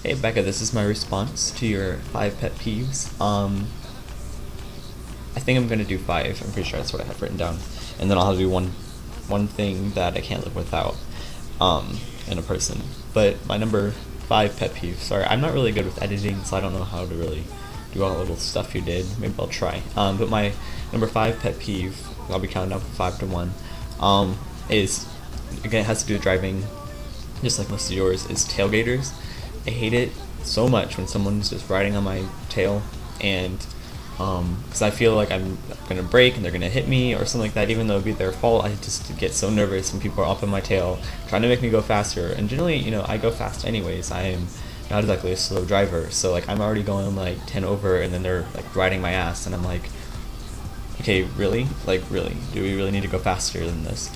Hey Becca, this is my response to your 5 pet peeves. I think I'm gonna do 5. I'm pretty sure that's what I have written down, and then I'll have to do one thing that I can't live without, in a person. But my number 5 pet peeve. Sorry, I'm not really good with editing, so I don't know how to really do all the little stuff you did. Maybe I'll try. But my number 5 pet peeve, I'll be counting up from 5 to 1. Is again, it has to do with driving, just like most of yours, is tailgaters. I hate it so much when someone's just riding on my tail, and because I feel like I'm gonna brake and they're gonna hit me or something like that, even though it'd be their fault. I just get so nervous when people are up on my tail trying to make me go faster, and generally, I go fast anyways. I am not exactly a slow driver, so like I'm already going like 10 over, and then they're like riding my ass, and I'm like, okay, really? Like, really? Do we really need to go faster than this?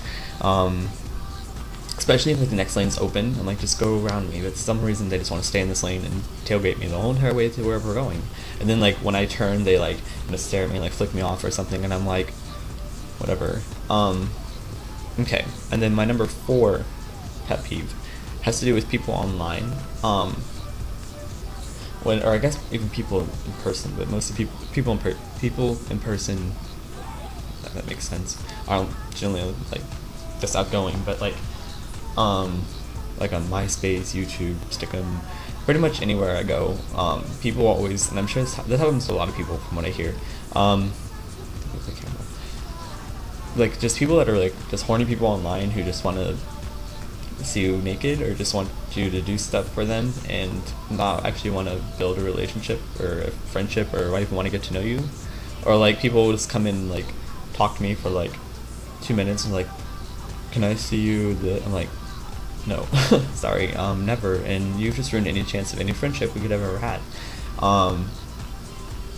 Especially if like the next lane's open, I'm like, just go around me. But for some reason, they just want to stay in this lane and tailgate me the whole entire way to wherever we're going. And then like when I turn, they like stare at me, like flick me off or something, and I'm like, whatever. Okay. And then my number 4 pet peeve has to do with people online. Or I guess even people in person, but mostly people in person. That makes sense. Aren't generally like just outgoing, but like on MySpace, YouTube, Stick'em, pretty much anywhere I go, people always, and I'm sure this happens to a lot of people from what I hear, like just people that are like just horny people online who just want to see you naked, or just want you to do stuff for them and not actually want to build a relationship or a friendship, or even want to get to know you. Or like people will just come in and like talk to me for like 2 minutes and like, can I see you? I'm like, no, sorry, never. And you've just ruined any chance of any friendship we could have ever had,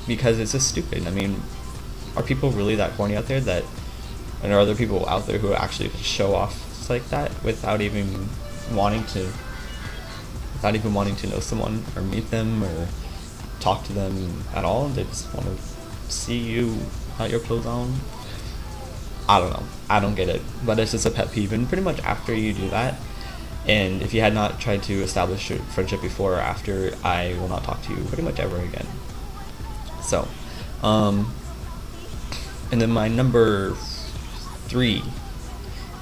because it's just stupid. I mean, are people really that horny out there and are other people out there who actually show off like that without even wanting to know someone or meet them or talk to them at all? They just want to see you without your clothes on. I don't know. I don't get it, but it's just a pet peeve. And pretty much after you do that, and if you had not tried to establish a friendship before or after, I will not talk to you pretty much ever again. So, and then my number 3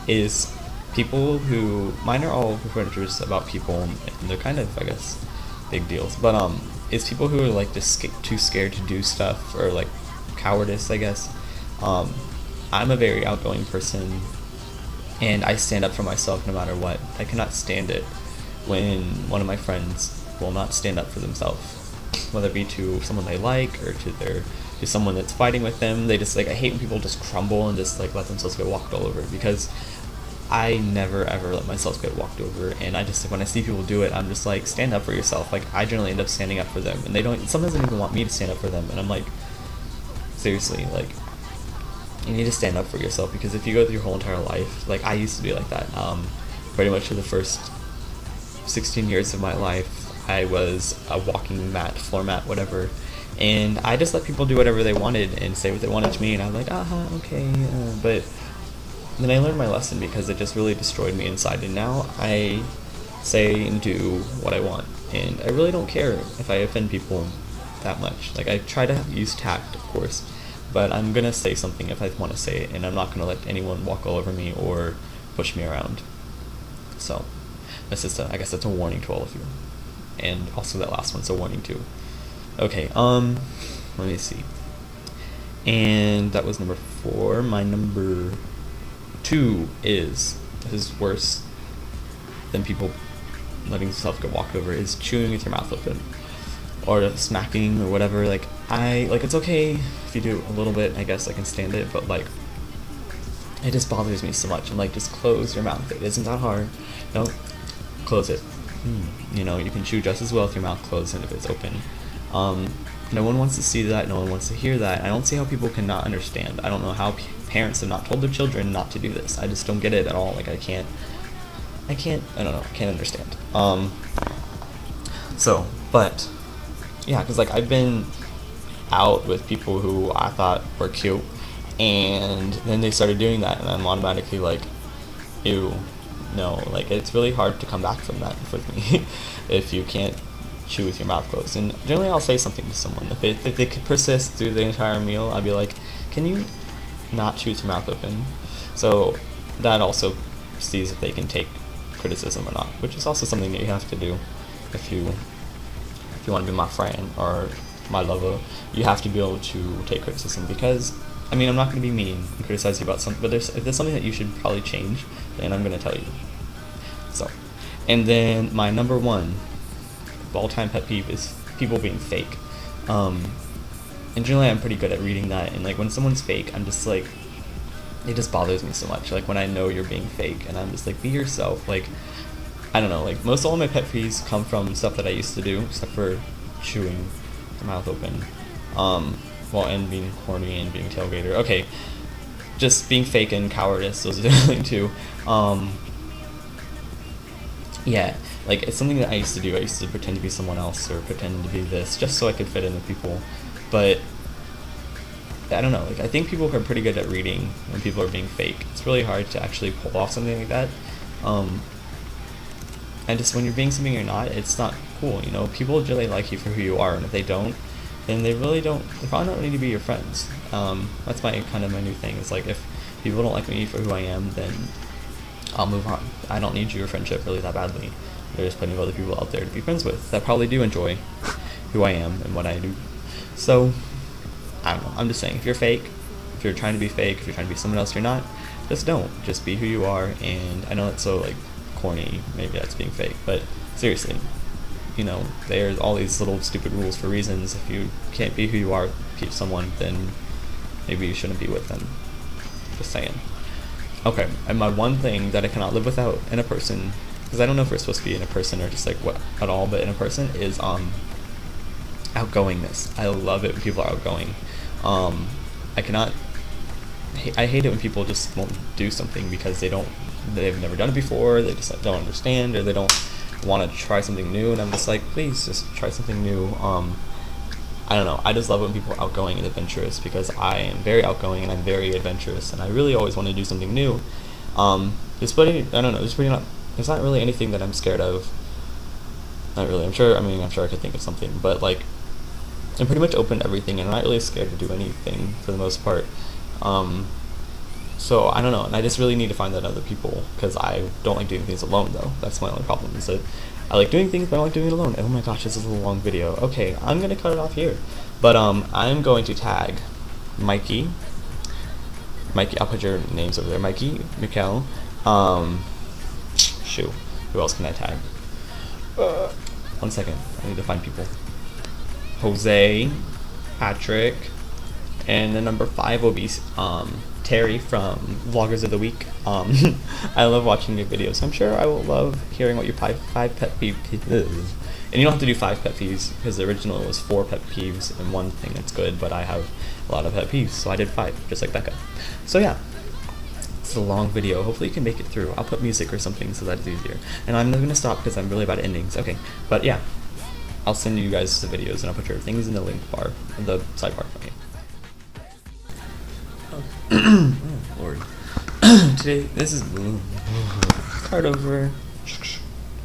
is people who, mine are all preferences about people, and they're kind of, I guess, big deals, but it's people who are like just too scared to do stuff, or like cowardice, I guess. I'm a very outgoing person, and I stand up for myself no matter what. I cannot stand it when one of my friends will not stand up for themselves, whether it be to someone they like or to someone that's fighting with them. They just like, I hate when people just crumble and just like let themselves get walked all over, because I never ever let myself get walked over. And I just, like, when I see people do it, I'm just like, stand up for yourself. Like, I generally end up standing up for them, and sometimes they don't even want me to stand up for them, and I'm like, seriously, like, you need to stand up for yourself, because if you go through your whole entire life, like I used to be like that, pretty much for the first 16 years of my life, I was a walking mat, floor mat, whatever, and I just let people do whatever they wanted and say what they wanted to me, and I'm like, okay, but then I learned my lesson, because it just really destroyed me inside, and now I say and do what I want, and I really don't care if I offend people that much. Like, I try to use tact, of course, but I'm gonna say something if I want to say it, and I'm not gonna let anyone walk all over me or push me around. So that's just I guess that's a warning to all of you, and also that last one's a warning too. Okay, let me see. And that was number 4. My number 2 is, this is worse than people letting themselves get walked over, is chewing with your mouth open, or smacking, or whatever. Like, it's okay if you do a little bit, I guess I can stand it, but like, it just bothers me so much. I'm like, just close your mouth. It isn't that hard. No, close it. You can chew just as well with your mouth closed and if it's open. No one wants to see that. No one wants to hear that. I don't see how people cannot understand. I don't know how parents have not told their children not to do this. I just don't get it at all. Like, I don't know. I can't understand. But yeah, because like I've been out with people who I thought were cute, and then they started doing that, and I'm automatically like, ew, no. Like, it's really hard to come back from that with me if you can't chew with your mouth closed. And generally, I'll say something to someone. If they could persist through the entire meal, I'd be like, "Can you not chew with your mouth open?" So that also sees if they can take criticism or not, which is also something that you have to do if you want to be my friend or my lover. You have to be able to take criticism, because I mean, I'm not going to be mean and criticize you about something, but if there's something that you should probably change, then I'm going to tell you. So, and then my number one all-time pet peeve is people being fake. And generally I'm pretty good at reading that, and like when someone's fake, I'm just like, it just bothers me so much. Like when I know you're being fake, and I'm just like, be yourself. Like, I don't know, like most all of my pet peeves come from stuff that I used to do, except for chewing the mouth open. Well, and being horny and being tailgater. Okay, just being fake and cowardice, those are the only two. Yeah, like it's something that I used to do. I used to pretend to be someone else or pretend to be this just so I could fit in with people. But I don't know, like I think people are pretty good at reading when people are being fake. It's really hard to actually pull off something like that. And just when you're being something you're not, it's not cool, you know? People really like you for who you are, and if they don't, then they probably don't need to be your friends. That's my new thing, is like if people don't like me for who I am, then I'll move on. I don't need your friendship really that badly. There's plenty of other people out there to be friends with that probably do enjoy who I am and what I do. So, I don't know, I'm just saying, if you're fake, if you're trying to be fake, if you're trying to be someone else you're not, just don't. Just be who you are. And I know it's so like corny, maybe that's being fake, but seriously, you know, there's all these little stupid rules for reasons. If you can't be who you are with someone, then maybe you shouldn't be with them. Just saying. Okay, and my one thing that I cannot live without in a person, because I don't know if we're supposed to be in a person or just like what at all, but in a person is outgoingness. I love it when people are outgoing. I hate it when people just won't do something because they've never done it before, they just don't understand, or they don't want to try something new, and I'm just like, please just try something new. I don't know, I just love when people are outgoing and adventurous, because I am very outgoing and I'm very adventurous, and I really always want to do something new. There's not really anything that I'm scared of. Not really. I'm sure I could think of something, but like, I'm pretty much open to everything, and I'm not really scared to do anything for the most part. So I don't know, and I just really need to find that in other people, because I don't like doing things alone though. That's my only problem, is that I like doing things, but I don't like doing it alone. Oh my gosh, this is a long video. Okay, I'm gonna cut it off here. But I'm going to tag Mikey, I'll put your names over there. Mikey, Mikkel, who else can I tag? 1 second, I need to find people. Jose, Patrick, and the number 5 will be Terry from Vloggers of the Week. I love watching your videos. I'm sure I will love hearing what your 5 pet peeves is. And you don't have to do 5 pet peeves, because the original was 4 pet peeves and 1 thing that's good, but I have a lot of pet peeves, so I did 5, just like Becca. So yeah, it's a long video. Hopefully you can make it through. I'll put music or something so that it's easier. And I'm going to stop because I'm really bad at endings. Okay, but yeah, I'll send you guys the videos, and I'll put your things in the link bar, the sidebar. Okay. Oh, Lord. Today, this is start over.